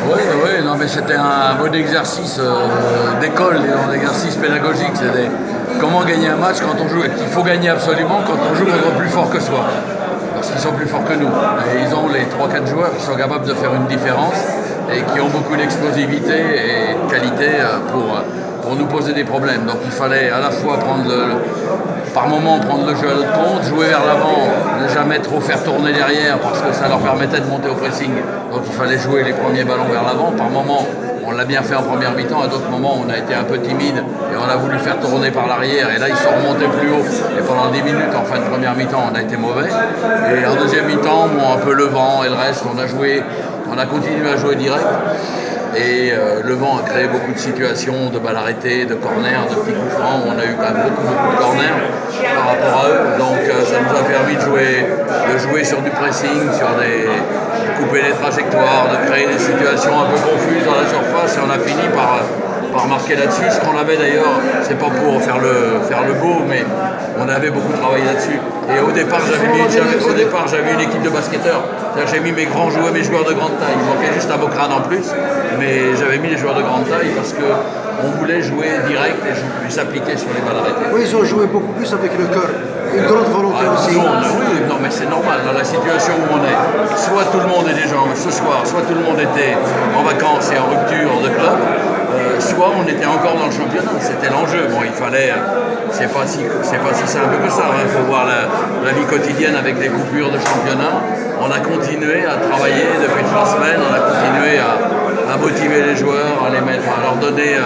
Oui, oui, non, mais c'était un bon exercice d'école, un exercice pédagogique. C'était comment gagner un match quand on joue. Il faut gagner absolument quand on joue contre plus fort que soi. Parce qu'ils sont plus forts que nous. Et ils ont les 3-4 joueurs qui sont capables de faire une différence et qui ont beaucoup d'explosivité et de qualité pour nous poser des problèmes. Donc il fallait à la fois par moment prendre le jeu à notre compte, jouer vers l'avant, ne jamais trop faire tourner derrière parce que ça leur permettait de monter au pressing. Donc il fallait jouer les premiers ballons vers l'avant. Par moment, on l'a bien fait en première mi-temps, à d'autres moments on a été un peu timide et on a voulu faire tourner par l'arrière et là ils sont remontés plus haut et pendant 10 minutes en fin de première mi-temps on a été mauvais et en deuxième mi-temps un peu le vent et le reste on a continué à jouer direct. Et le vent a créé beaucoup de situations de balles arrêtées, de corners, de petits coups francs. On a eu quand même beaucoup de corners par rapport à eux. Donc ça nous a permis de jouer sur du pressing, de couper les trajectoires, de créer des situations un peu confuses dans la surface. Et on a fini par marquer là-dessus. Ce qu'on avait d'ailleurs, c'est pas pour faire le beau, mais on avait beaucoup travaillé là-dessus. Et au départ, j'avais une équipe de basketteurs. J'ai mis mes joueurs de grande taille. Il manquait juste un Bocrane en plus, mais j'avais mis les joueurs de grande taille parce qu'on voulait jouer direct et s'appliquer sur les balles arrêtées. Oui, ils ont joué beaucoup plus avec le cœur. Une grande volonté aussi. Non, mais c'est normal, dans la situation où on est. Soit tout le monde est déjà ce soir, soit tout le monde était en vacances et en rupture de club, soit on était encore dans le championnat. C'était l'enjeu. Bon, il fallait. C'est pas si simple que ça. Il faut voir la vie quotidienne avec les coupures de championnat. On a continué à travailler depuis 3 semaines. On a continué à motiver les joueurs, à leur donner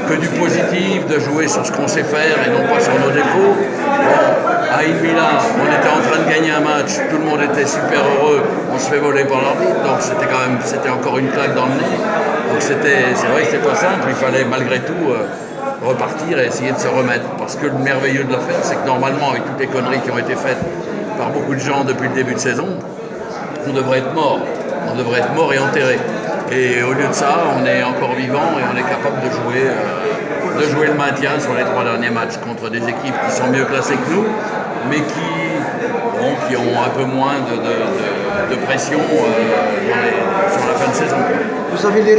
que du positif, de jouer sur ce qu'on sait faire et non pas sur nos défauts. Bon, à Inmila, on était en train de gagner un match, tout le monde était super heureux, on se fait voler par l'arbitre, donc c'était encore une claque dans le nez. Donc c'est vrai que c'était pas simple, il fallait malgré tout repartir et essayer de se remettre. Parce que le merveilleux de l'affaire, c'est que normalement, avec toutes les conneries qui ont été faites par beaucoup de gens depuis le début de saison, on devrait être mort. On devrait être mort et enterré. Et au lieu de ça, on est encore vivant et on est capable de jouer le maintien sur les 3 derniers matchs contre des équipes qui sont mieux classées que nous, mais qui ont un peu moins de pression sur la fin de saison. Vous avez vu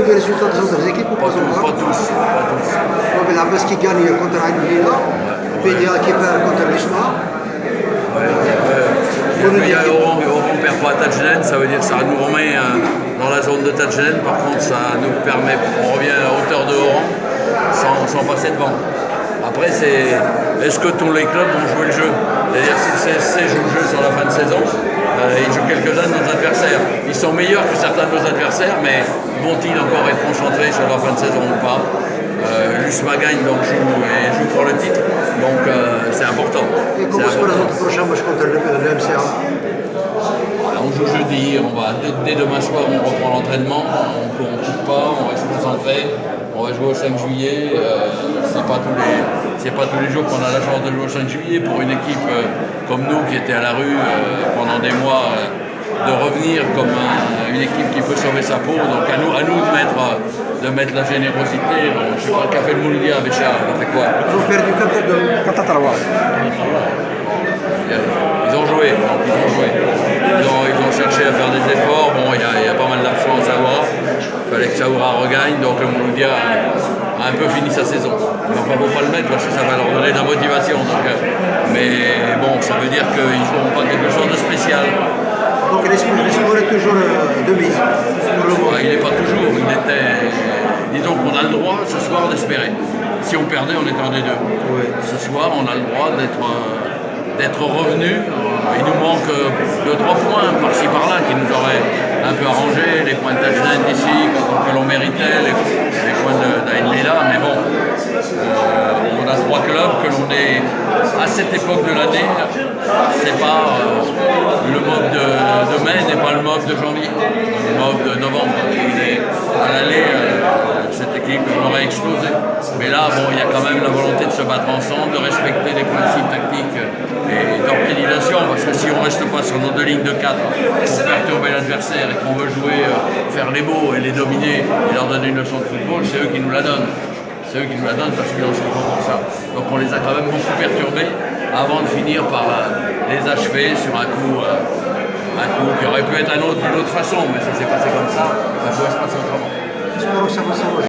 les résultats des autres équipes ou pas encore? Pas tous. Mais la Bas qui gagne contre Aïnvila, PDA qui perd contre l'Ishma. Oran ne perd pas à Tadjelen, ça veut dire que ça nous remet dans la zone de Tadjelen. Par contre, ça nous permet, on revient à la hauteur de Oran sans passer devant. Après, est-ce que tous les clubs vont jouer le jeu? C'est-à-dire si le CSC joue le jeu sur la fin de saison, ils jouent quelques-uns de nos adversaires. Ils sont meilleurs que certains de nos adversaires, mais vont-ils encore être concentrés sur la fin de saison ou pas? L'USMA gagne, donc joue pour le titre, donc c'est important. Et comment se présente le prochain match contre le MCA? On joue jeudi, dès demain soir on reprend l'entraînement, on ne coupe pas, on va se concentrer, on va jouer au 5 juillet. C'est pas tous les jours qu'on a la chance de jouer au 5 juillet pour une équipe comme nous qui était à la rue pendant des mois. De revenir comme une équipe qui peut sauver sa peau, donc à nous de mettre la générosité. Donc, je sais pas, le Café de Mouloudia avec Charles, on a fait quoi? Ils ont perdu 4 de Katatarwa. Ils ont joué. Ils ont cherché à faire des efforts. Bon, il y a pas mal d'absence à Saoura. Il fallait que Saoura regagne, donc le Mouloudia a un peu fini sa saison. Mais enfin, il ne faut pas le mettre parce que ça va leur donner de la motivation. Mais bon, ça veut dire qu'ils ne feront pas quelque chose de spécial. Donc l'espoir est toujours de mise pour le moment. Il n'est pas toujours. Disons qu'on a le droit ce soir d'espérer. Si on perdait, on était en D2. Oui. Ce soir, on a le droit d'être revenu. Il nous manque 2-3 points par-ci par-là qui nous auraient un peu arrangé. Les points de Tadjelen d'ici, que l'on méritait, les points d'Aïnmila. Mais bon, on a 3 clubs que l'on est à cette époque de l'année. C'est pas le mob de mai n'est pas le mob de janvier, le mob de novembre. À l'aller, cette équipe aurait explosé. Mais là, bon, il y a quand même la volonté de se battre ensemble, de respecter les principes tactiques et d'organisation. Parce que si on ne reste pas sur nos 2 lignes de 4 pour perturber l'adversaire et qu'on veut jouer, faire les beaux et les dominer et leur donner une leçon de football, c'est eux qui nous la donnent. C'est eux qui nous la donnent parce qu'ils en sont forts pour ça. Donc on les a quand même beaucoup perturbés avant de finir par les achever sur un coup qui aurait pu être un autre d'une autre façon, mais ça s'est passé comme ça. Ça peut c'est autrement. Espero que ça vous soit